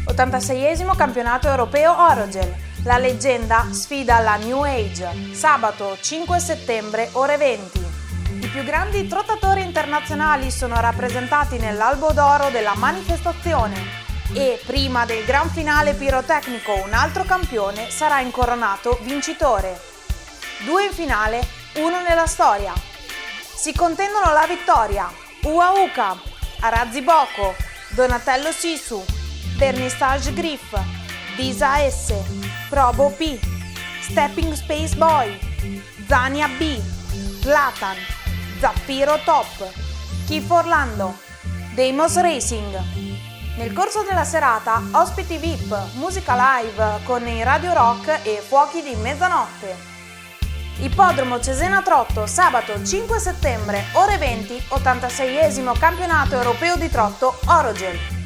86esimo campionato europeo Orogel. La leggenda sfida la New Age, sabato 5 settembre ore 20. I più grandi trottatori internazionali sono rappresentati nell'albo d'oro della manifestazione e, prima del gran finale pirotecnico, un altro campione sarà incoronato vincitore. 2 in finale, 1 nella storia. Si contendono la vittoria Ua Uka, Arazzi Boko, Donatello Sisu, Vernissage Griff, Disa S, Probo P, Stepping Space Boy, Zania B, Zlatan, Zaffiro Top, Kif Orlando, Deimos Racing. Nel corso della serata, ospiti VIP, musica live con i Radio Rock e fuochi di mezzanotte. Ippodromo Cesena Trotto, sabato 5 settembre, ore 20, 86esimo campionato europeo di trotto Orogel.